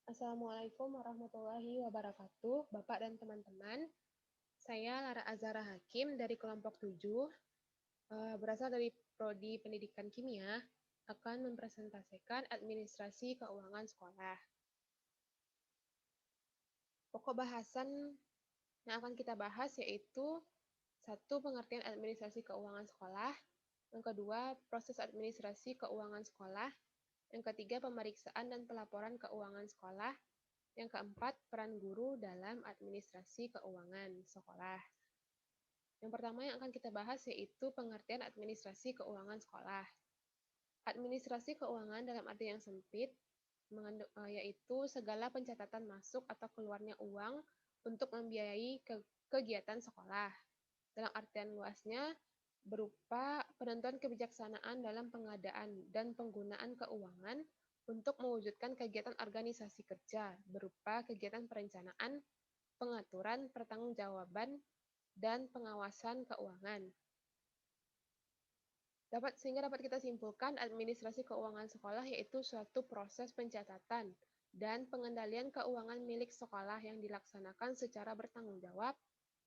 Assalamualaikum warahmatullahi wabarakatuh, Bapak dan teman-teman. Saya Lara Azhara Hakim dari kelompok 7, berasal dari Prodi Pendidikan Kimia, akan mempresentasikan administrasi keuangan sekolah. Pokok bahasan yang akan kita bahas yaitu satu, pengertian administrasi keuangan sekolah, yang kedua, proses administrasi keuangan sekolah, yang ketiga, pemeriksaan dan pelaporan keuangan sekolah, yang keempat, peran guru dalam administrasi keuangan sekolah. Yang pertama yang akan kita bahas yaitu pengertian administrasi keuangan sekolah. Administrasi keuangan dalam arti yang sempit yaitu segala pencatatan masuk atau keluarnya uang untuk membiayai kegiatan sekolah. Dalam artian luasnya, berupa penentuan kebijaksanaan dalam pengadaan dan penggunaan keuangan untuk mewujudkan kegiatan organisasi kerja berupa kegiatan perencanaan, pengaturan, pertanggungjawaban, dan pengawasan keuangan. Sehingga dapat kita simpulkan administrasi keuangan sekolah yaitu suatu proses pencatatan dan pengendalian keuangan milik sekolah yang dilaksanakan secara bertanggung jawab,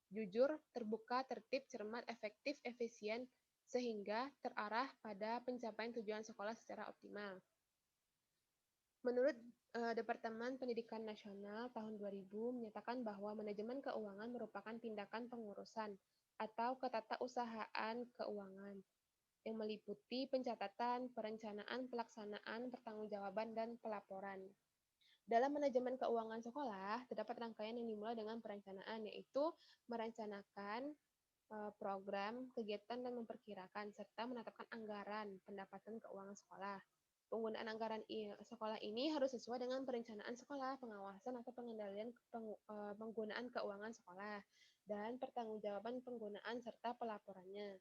jujur, terbuka, tertib, cermat, efektif, efisien, sehingga terarah pada pencapaian tujuan sekolah secara optimal. Menurut Departemen Pendidikan Nasional tahun 2000 menyatakan bahwa manajemen keuangan merupakan tindakan pengurusan atau ketatausahaan keuangan yang meliputi pencatatan, perencanaan, pelaksanaan, pertanggungjawaban, dan pelaporan. Dalam manajemen keuangan sekolah, terdapat rangkaian yang dimulai dengan perencanaan, yaitu merencanakan program, kegiatan, dan memperkirakan, serta menetapkan anggaran pendapatan keuangan sekolah. Penggunaan anggaran sekolah ini harus sesuai dengan perencanaan sekolah, pengawasan atau pengendalian penggunaan keuangan sekolah, dan pertanggungjawaban penggunaan serta pelaporannya.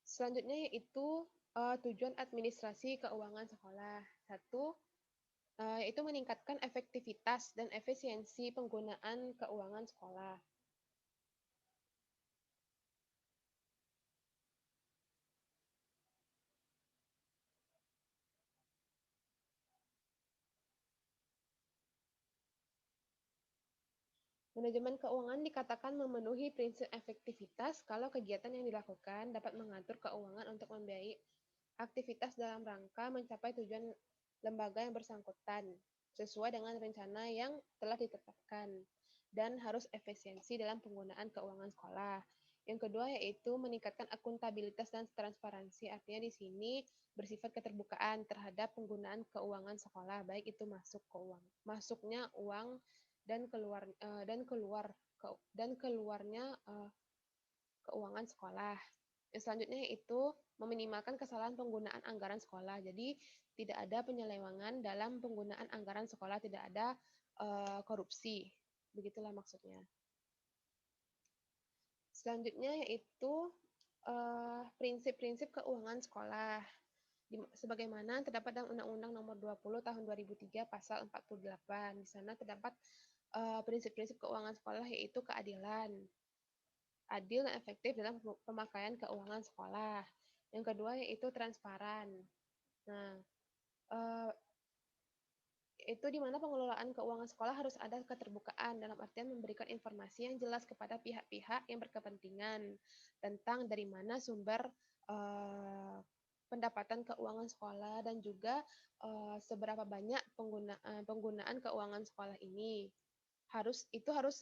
Selanjutnya yaitu tujuan administrasi keuangan sekolah. Satu, yaitu meningkatkan efektivitas dan efisiensi penggunaan keuangan sekolah. Manajemen keuangan dikatakan memenuhi prinsip efektivitas kalau kegiatan yang dilakukan dapat mengatur keuangan untuk membiayai aktivitas dalam rangka mencapai tujuan lembaga yang bersangkutan sesuai dengan rencana yang telah ditetapkan dan harus efisiensi dalam penggunaan keuangan sekolah. Yang kedua yaitu meningkatkan akuntabilitas dan transparansi. Artinya di sini bersifat keterbukaan terhadap penggunaan keuangan sekolah, baik itu masuknya uang dan keluarnya keuangan sekolah. Yang selanjutnya yaitu meminimalkan kesalahan penggunaan anggaran sekolah. Jadi tidak ada penyelewengan dalam penggunaan anggaran sekolah, tidak ada korupsi. Begitulah maksudnya. Selanjutnya yaitu prinsip-prinsip keuangan sekolah. Sebagaimana terdapat dalam Undang-Undang Nomor 20 Tahun 2003 Pasal 48. Di sana terdapat prinsip-prinsip keuangan sekolah yaitu keadilan, adil dan efektif dalam pemakaian keuangan sekolah. Yang kedua yaitu transparan. Nah, eh, itu di mana pengelolaan keuangan sekolah harus ada keterbukaan dalam artian memberikan informasi yang jelas kepada pihak-pihak yang berkepentingan tentang dari mana sumber pendapatan keuangan sekolah dan juga seberapa banyak penggunaan keuangan sekolah ini. Itu harus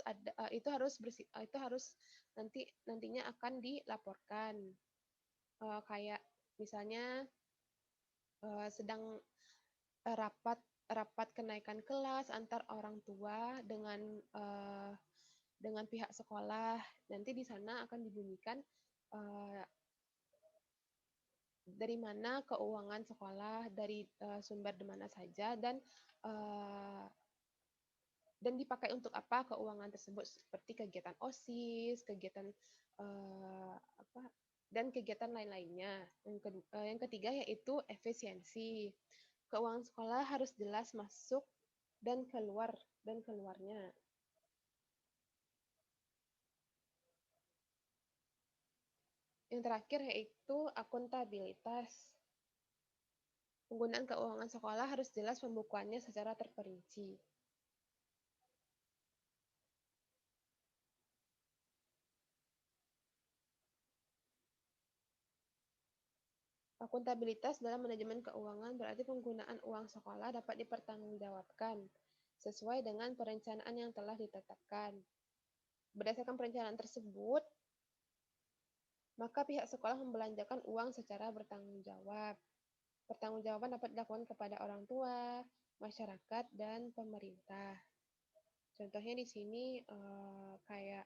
nantinya akan dilaporkan. Kayak misalnya sedang rapat rapat kenaikan kelas antar orang tua dengan pihak sekolah. Nanti di sana akan dibunyikan dari mana keuangan sekolah, dari sumber di mana saja, dan dipakai untuk apa keuangan tersebut, seperti kegiatan OSIS, kegiatan dan kegiatan lain-lainnya. Yang ketiga yaitu efisiensi. Keuangan sekolah harus jelas masuk dan keluarnya. Yang terakhir yaitu akuntabilitas. Penggunaan keuangan sekolah harus jelas pembukuannya secara terperinci. Akuntabilitas dalam manajemen keuangan berarti penggunaan uang sekolah dapat dipertanggungjawabkan sesuai dengan perencanaan yang telah ditetapkan. Berdasarkan perencanaan tersebut, maka pihak sekolah membelanjakan uang secara bertanggung jawab. Pertanggungjawaban dapat dilakukan kepada orang tua, masyarakat, dan pemerintah. Contohnya di sini kayak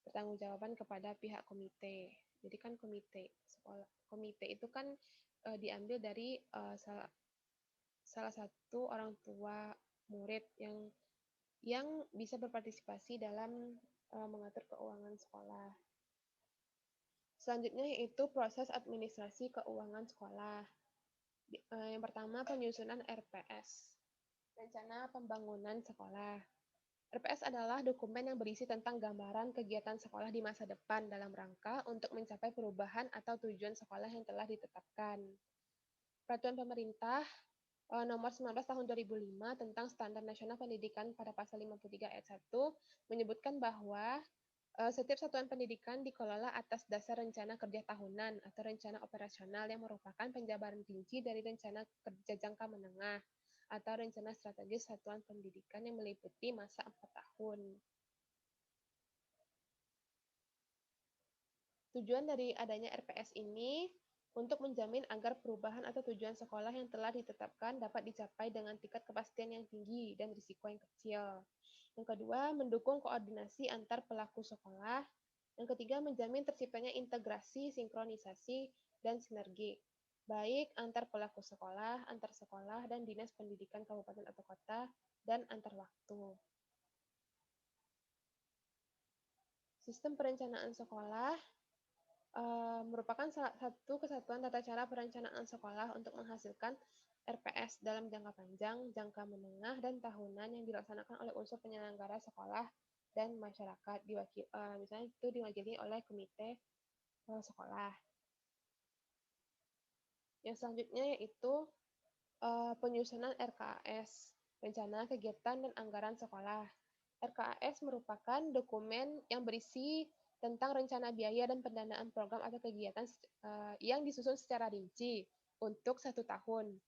pertanggungjawaban kepada pihak komite. Jadi kan komite sekolah, komite itu kan diambil dari salah satu orang tua murid yang bisa berpartisipasi dalam mengatur keuangan sekolah. Selanjutnya yaitu proses administrasi keuangan sekolah. Yang pertama penyusunan RPS, Rencana Pembangunan Sekolah. RPS adalah dokumen yang berisi tentang gambaran kegiatan sekolah di masa depan dalam rangka untuk mencapai perubahan atau tujuan sekolah yang telah ditetapkan. Peraturan Pemerintah Nomor 19 Tahun 2005 tentang Standar Nasional Pendidikan pada Pasal 53 Ayat 1 menyebutkan bahwa setiap satuan pendidikan dikelola atas dasar rencana kerja tahunan atau rencana operasional yang merupakan penjabaran rinci dari rencana kerja jangka menengah atau rencana strategis satuan pendidikan yang meliputi masa 4 tahun. Tujuan dari adanya RPS ini untuk menjamin agar perubahan atau tujuan sekolah yang telah ditetapkan dapat dicapai dengan tingkat kepastian yang tinggi dan risiko yang kecil. Yang kedua, mendukung koordinasi antar pelaku sekolah. Yang ketiga, menjamin terciptanya integrasi, sinkronisasi, dan sinergi, baik antar pelaku sekolah, antar sekolah, dan dinas pendidikan kabupaten atau kota, dan antar waktu. Sistem perencanaan sekolah merupakan salah satu kesatuan tata cara perencanaan sekolah untuk menghasilkan RPS dalam jangka panjang, jangka menengah, dan tahunan yang dilaksanakan oleh unsur penyelenggara sekolah dan masyarakat. Misalnya itu diwakili oleh komite sekolah. Yang selanjutnya yaitu penyusunan RKAS, Rencana Kegiatan dan Anggaran Sekolah. RKAS merupakan dokumen yang berisi tentang rencana biaya dan pendanaan program atau kegiatan yang disusun secara rinci untuk 1 tahun.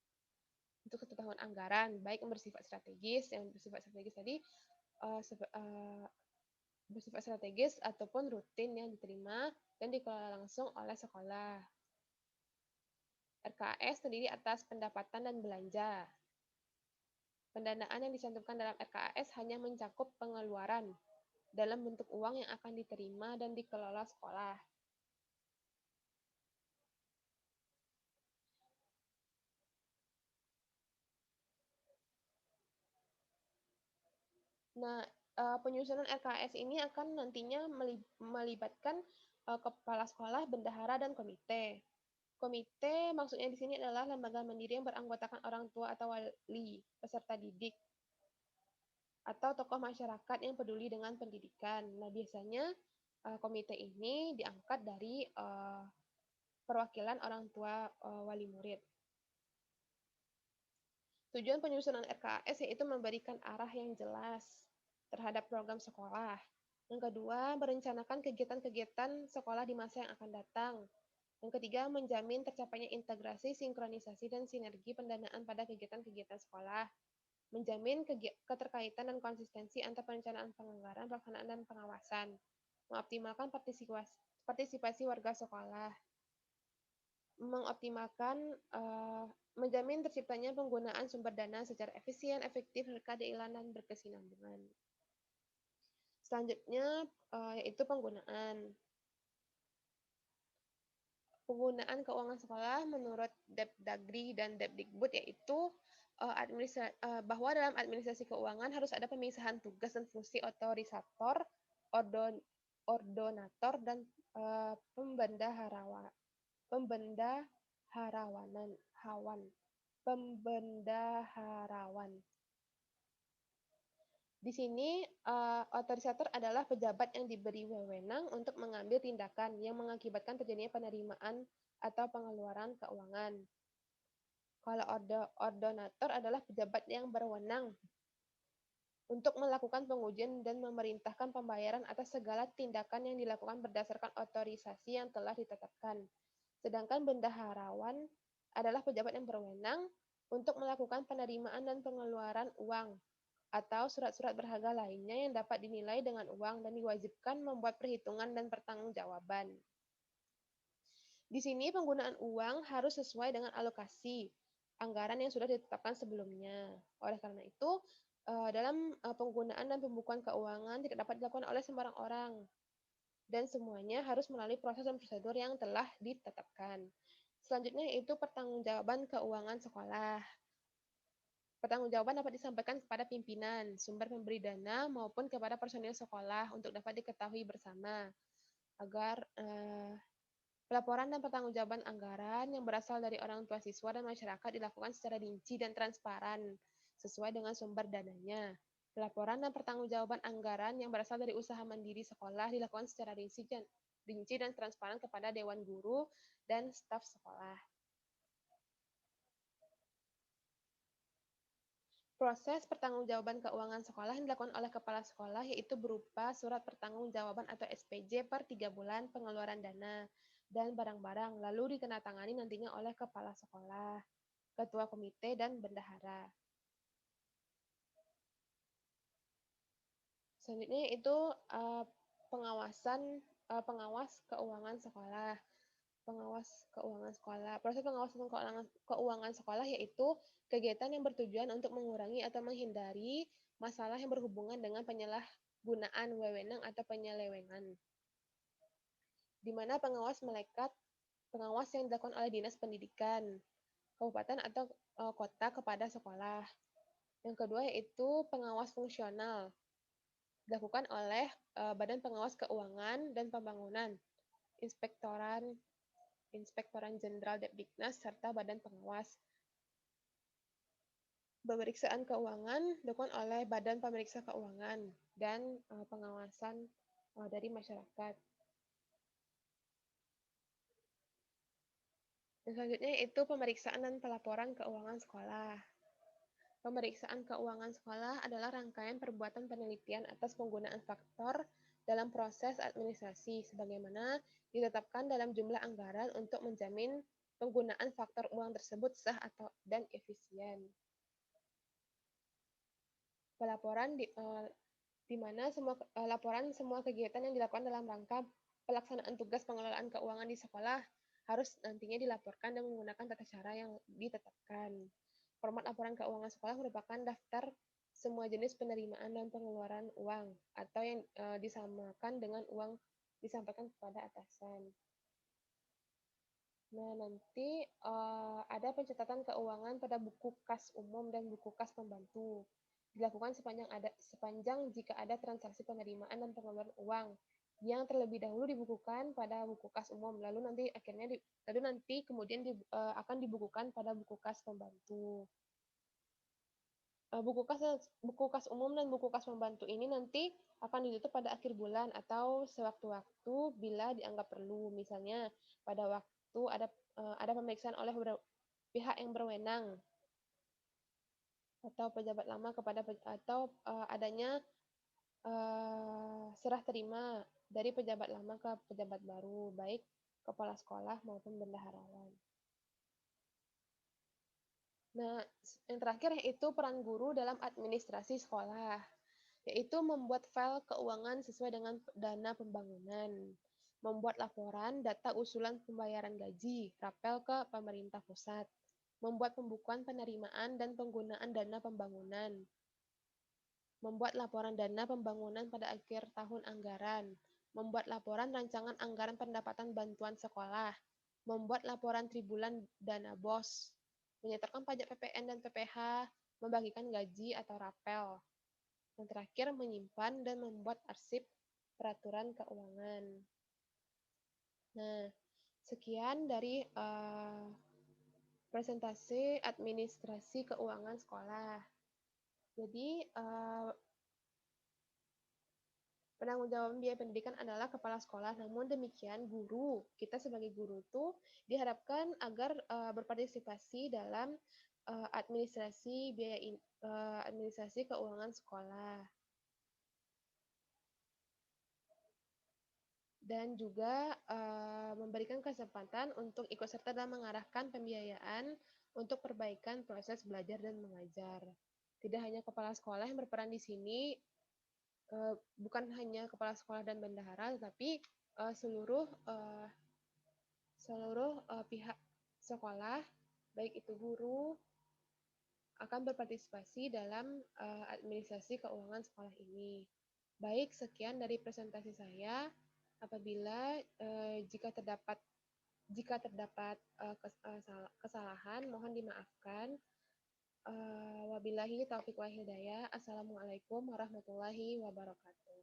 Untuk 1 tahun anggaran, baik yang bersifat strategis tadi bersifat strategis ataupun rutin yang diterima dan dikelola langsung oleh sekolah. RKAS terdiri atas pendapatan dan belanja. Pendanaan yang dicantumkan dalam RKAS hanya mencakup pengeluaran dalam bentuk uang yang akan diterima dan dikelola sekolah. Nah, penyusunan RKAS ini akan nantinya melibatkan kepala sekolah, bendahara, dan komite. Komite maksudnya di sini adalah lembaga mandiri yang beranggotakan orang tua atau wali, peserta didik, atau tokoh masyarakat yang peduli dengan pendidikan. Nah, biasanya komite ini diangkat dari perwakilan orang tua wali murid. Tujuan penyusunan RKAS yaitu memberikan arah yang jelas terhadap program sekolah. Yang kedua, merencanakan kegiatan-kegiatan sekolah di masa yang akan datang. Yang ketiga, menjamin tercapainya integrasi, sinkronisasi, dan sinergi pendanaan pada kegiatan-kegiatan sekolah. Menjamin keterkaitan dan konsistensi antar perencanaan penganggaran, pelaksanaan, dan pengawasan. Mengoptimalkan partisipasi warga sekolah. Menjamin terciptanya penggunaan sumber dana secara efisien, efektif, keadilan, dan berkesinambungan. Selanjutnya yaitu penggunaan keuangan sekolah menurut Depdagri dan Depdikbud yaitu bahwa dalam administrasi keuangan harus ada pemisahan tugas dan fungsi otorisator, ordonator, dan pembendaharawan. Di sini, otorisator adalah pejabat yang diberi wewenang untuk mengambil tindakan yang mengakibatkan terjadinya penerimaan atau pengeluaran keuangan. Kalau ordonator adalah pejabat yang berwenang untuk melakukan pengujian dan memerintahkan pembayaran atas segala tindakan yang dilakukan berdasarkan otorisasi yang telah ditetapkan. Sedangkan bendaharawan adalah pejabat yang berwenang untuk melakukan penerimaan dan pengeluaran uang atau surat-surat berharga lainnya yang dapat dinilai dengan uang dan diwajibkan membuat perhitungan dan pertanggungjawaban. Di sini penggunaan uang harus sesuai dengan alokasi anggaran yang sudah ditetapkan sebelumnya. Oleh karena itu, dalam penggunaan dan pembukuan keuangan tidak dapat dilakukan oleh sembarang orang, dan semuanya harus melalui proses dan prosedur yang telah ditetapkan. Selanjutnya yaitu pertanggungjawaban keuangan sekolah. Pertanggungjawaban dapat disampaikan kepada pimpinan, sumber pemberi dana, maupun kepada personil sekolah untuk dapat diketahui bersama agar pelaporan dan pertanggungjawaban anggaran yang berasal dari orang tua siswa dan masyarakat dilakukan secara rinci dan transparan sesuai dengan sumber dananya. Pelaporan dan pertanggungjawaban anggaran yang berasal dari usaha mandiri sekolah dilakukan secara rinci dan transparan kepada Dewan Guru dan staf sekolah. Proses pertanggungjawaban keuangan sekolah yang dilakukan oleh kepala sekolah yaitu berupa surat pertanggungjawaban atau SPJ per 3 bulan pengeluaran dana dan barang-barang, lalu ditandatangani nantinya oleh kepala sekolah, ketua komite, dan bendahara. Selanjutnya yaitu pengawas keuangan sekolah. Pengawas keuangan sekolah. Proses pengawasan keuangan sekolah yaitu kegiatan yang bertujuan untuk mengurangi atau menghindari masalah yang berhubungan dengan penyalahgunaan wewenang atau penyelewengan. Di mana pengawas melekat pengawas yang dilakukan oleh Dinas Pendidikan, kabupaten atau kota kepada sekolah. Yang kedua yaitu pengawas fungsional, dilakukan oleh Badan Pengawas Keuangan dan Pembangunan, Inspektoran Jenderal Depdiknas, serta Badan Pengawas. Pemeriksaan keuangan dilakukan oleh Badan Pemeriksa Keuangan dan pengawasan dari masyarakat. Dan selanjutnya yaitu pemeriksaan dan pelaporan keuangan sekolah. Pemeriksaan keuangan sekolah adalah rangkaian perbuatan penelitian atas penggunaan faktor dalam proses administrasi, sebagaimana ditetapkan dalam jumlah anggaran untuk menjamin penggunaan faktor uang tersebut sah dan efisien. Pelaporan di mana laporan semua kegiatan yang dilakukan dalam rangka pelaksanaan tugas pengelolaan keuangan di sekolah harus nantinya dilaporkan dan menggunakan tata cara yang ditetapkan. Format laporan keuangan sekolah merupakan daftar semua jenis penerimaan dan pengeluaran uang atau yang disamakan dengan uang disampaikan kepada atasan. Nah, nanti ada pencatatan keuangan pada buku kas umum dan buku kas pembantu. Dilakukan sepanjang jika ada transaksi penerimaan dan pengeluaran uang yang terlebih dahulu dibukukan pada buku kas umum, lalu nanti kemudian akan dibukukan pada buku kas pembantu. Buku kas umum dan buku kas pembantu ini nanti akan ditutup pada akhir bulan atau sewaktu-waktu bila dianggap perlu. Misalnya pada waktu ada pemeriksaan oleh pihak yang berwenang atau pejabat lama atau adanya serah terima dari pejabat lama ke pejabat baru, baik kepala sekolah maupun bendaharawan. Nah, yang terakhir yaitu peran guru dalam administrasi sekolah, yaitu membuat file keuangan sesuai dengan dana pembangunan, membuat laporan data usulan pembayaran gaji, rapel ke pemerintah pusat, membuat pembukuan penerimaan dan penggunaan dana pembangunan, membuat laporan dana pembangunan pada akhir tahun anggaran, membuat laporan rancangan anggaran pendapatan bantuan sekolah, membuat laporan tribulan dana BOS, menyetorkan pajak PPN dan PPh, membagikan gaji atau rapel. Yang terakhir, menyimpan dan membuat arsip peraturan keuangan. Nah, sekian dari presentasi administrasi keuangan sekolah. Jadi, Penanggung biaya pendidikan adalah kepala sekolah. Namun demikian, guru, kita sebagai guru tuh diharapkan agar berpartisipasi dalam administrasi keuangan sekolah. Dan juga memberikan kesempatan untuk ikut serta dalam mengarahkan pembiayaan untuk perbaikan proses belajar dan mengajar. Tidak hanya kepala sekolah yang berperan di sini, bukan hanya kepala sekolah dan bendahara, tetapi seluruh pihak sekolah, baik itu guru, akan berpartisipasi dalam administrasi keuangan sekolah ini. Baik, sekian dari presentasi saya. Apabila jika terdapat kesalahan, mohon dimaafkan. Wabillahi taufiq wal hidayah. Assalamualaikum warahmatullahi wabarakatuh.